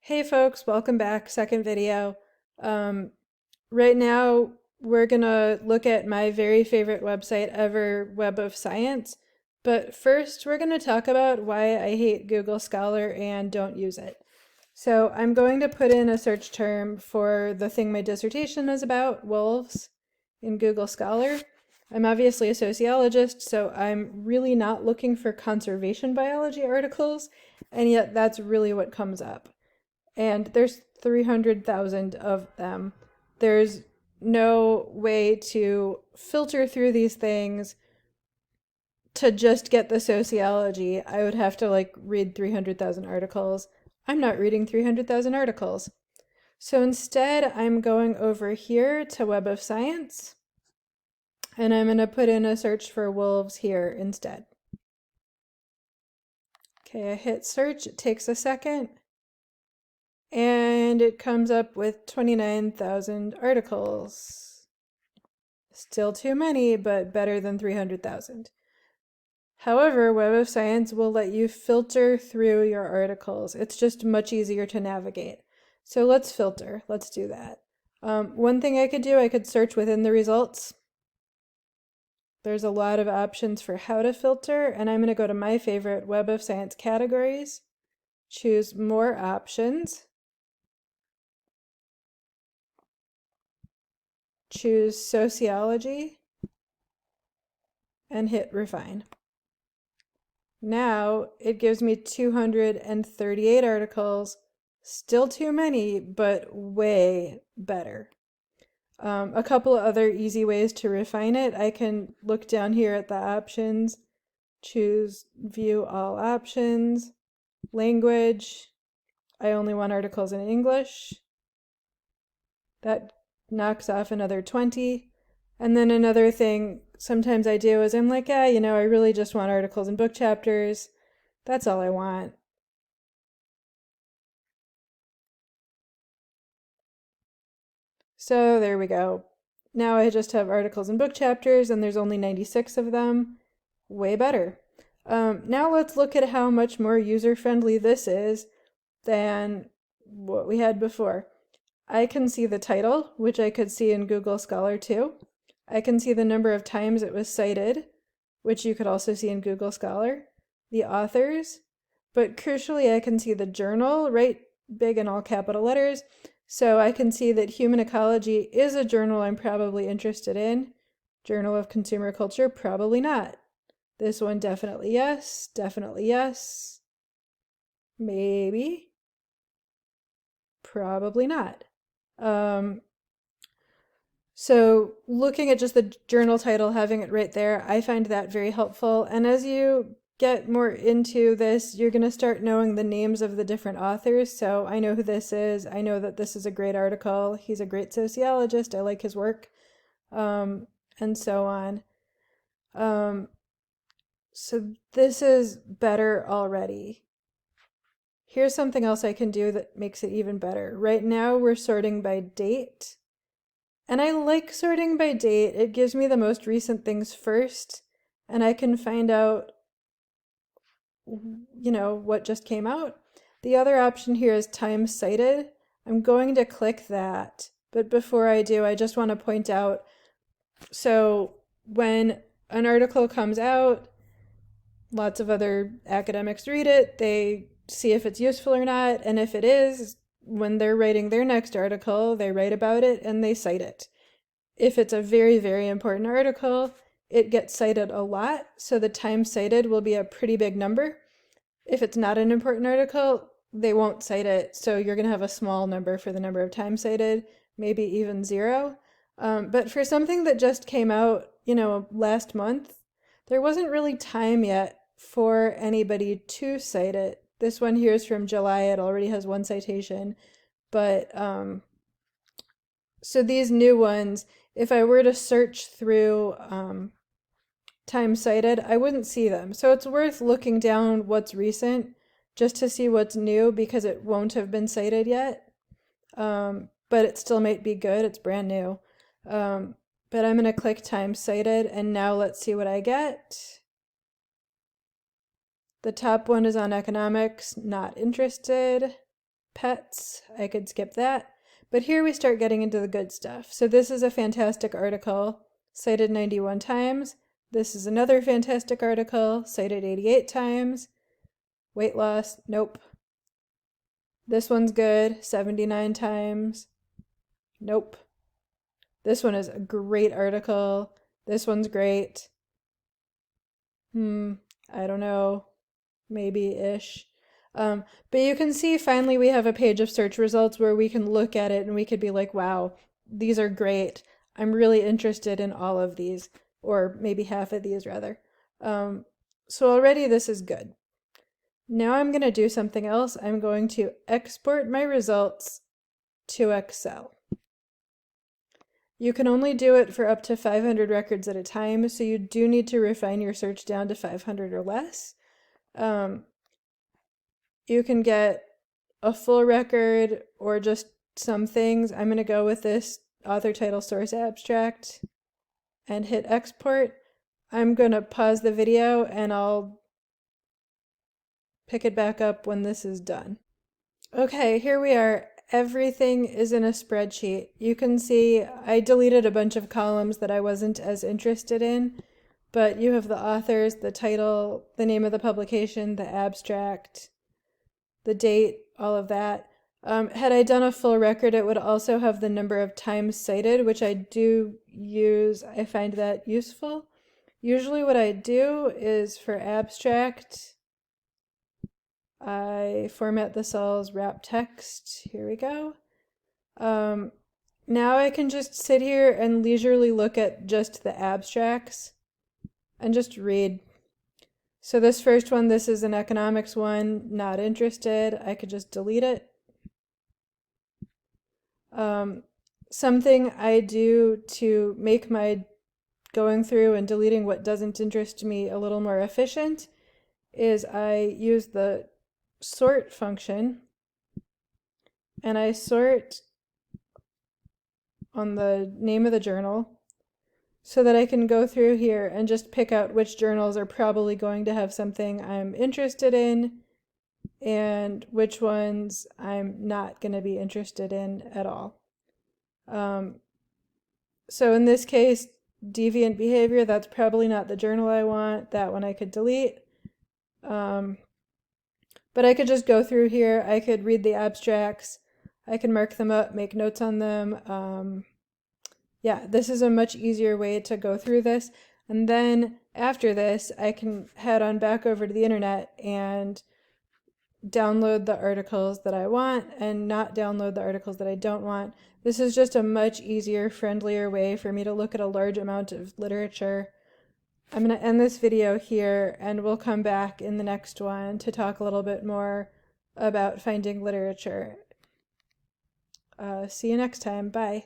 Hey folks, welcome back. Second video. Um, right now, we're gonna look at my very favorite website ever, Web of Science. But first, we're gonna talk about why I hate Google Scholar and don't use it. So I'm going to put in a search term for the thing my dissertation is about, wolves, in Google Scholar. I'm obviously a sociologist, so I'm really not looking for conservation biology articles, and yet that's really what comes up. And there's 300,000 of them. There's no way to filter through these things to just get the sociology. I would have to read 300,000 articles. I'm not reading 300,000 articles. So instead, I'm going over here to Web of Science, and I'm going to put in a search for wolves here instead. Okay, I hit search. It takes a second. And it comes up with 29,000 articles. Still too many, but better than 300,000. However, Web of Science will let you filter through your articles. It's just much easier to navigate. So let's filter. Let's do that. One thing I could do, I could search within the results. There's a lot of options for how to filter, and I'm going to go to my favorite Web of Science categories, choose more options, choose sociology, and hit refine. Now it gives me 238 articles, still too many, but way better. A couple of other easy ways to refine it. I can look down here at the options, choose view all options, language. I only want articles in English. That knocks off another 20. And then another thing sometimes I do is I'm like, I really just want articles and book chapters. That's all I want. So there we go. Now I just have articles and book chapters, and there's only 96 of them. Way better. Now let's look at how much more user-friendly this is than what we had before. I can see the title, which I could see in Google Scholar too. I can see the number of times it was cited, which you could also see in Google Scholar, the authors, but crucially I can see the journal, right big in all capital letters, so I can see that Human Ecology is a journal I'm probably interested in. Journal of Consumer Culture, probably not. This one, definitely yes, maybe, probably not. So looking at just the journal title, having it right there, I find that very helpful. And as you get more into this, you're going to start knowing the names of the different authors. So I know who this is. I know that this is a great article. He's a great sociologist. I like his work, and so on. So this is better already. Here's something else I can do that makes it even better. Right now we're sorting by date. And I like sorting by date. It gives me the most recent things first, and I can find out, what just came out. The other option here is time cited. I'm going to click that, but before I do, I just want to point out, so when an article comes out, lots of other academics read it, they see if it's useful or not, and if it is, when they're writing their next article, they write about it and they cite it. If it's a very, very important article, it gets cited a lot, so the time cited will be a pretty big number. If it's not an important article, they won't cite it, so you're going to have a small number for the number of times cited, maybe even 0. But for something that just came out, last month, there wasn't really time yet for anybody to cite it. This one here is from July. It already has 1 citation. But so these new ones, if I were to search through time cited, I wouldn't see them. So it's worth looking down what's recent just to see what's new, because it won't have been cited yet. But it still might be good. It's brand new. But I'm going to click time cited, and now let's see what I get. The top one is on economics, not interested. pets. I could skip that. But here we start getting into the good stuff. So this is a fantastic article, cited 91 times. This is another fantastic article, cited 88 times. Weight loss, nope. This one's good, 79 times. Nope. This one is a great article. This one's great. I don't know. Maybe-ish. But you can see finally we have a page of search results where we can look at it and we could be like, wow, these are great. I'm really interested in all of these, or maybe half of these rather. So already this is good. Now I'm going to do something else. I'm going to export my results to Excel. You can only do it for up to 500 records at a time, so you do need to refine your search down to 500 or less. You can get a full record or just some things. I'm going to go with this author, title, source, abstract and hit export. I'm going to pause the video and I'll pick it back up when this is done. Okay, here we are. Everything is in a spreadsheet. You can see I deleted a bunch of columns that I wasn't as interested in, but you have the authors, the title, the name of the publication, the abstract, the date, all of that. Had I done a full record, it would also have the number of times cited, which I do use. I find that useful. Usually what I do is for abstract, I format the cells, wrap text. Here we go. Now I can just sit here and leisurely look at just the abstracts and just read. So this first one, this is an economics one, not interested. I could just delete it. Something I do to make my going through and deleting what doesn't interest me a little more efficient is I use the sort function and I sort on the name of the journal so that I can go through here and just pick out which journals are probably going to have something I'm interested in and which ones I'm not going to be interested in at all. So in this case, deviant behavior, that's probably not the journal I want. That one I could delete. But I could just go through here. I could read the abstracts. I can mark them up, make notes on them. Yeah, this is a much easier way to go through this. And then after this, I can head on back over to the internet and download the articles that I want and not download the articles that I don't want. This is just a much easier, friendlier way for me to look at a large amount of literature. I'm going to end this video here and we'll come back in the next one to talk a little bit more about finding literature. See you next time. Bye.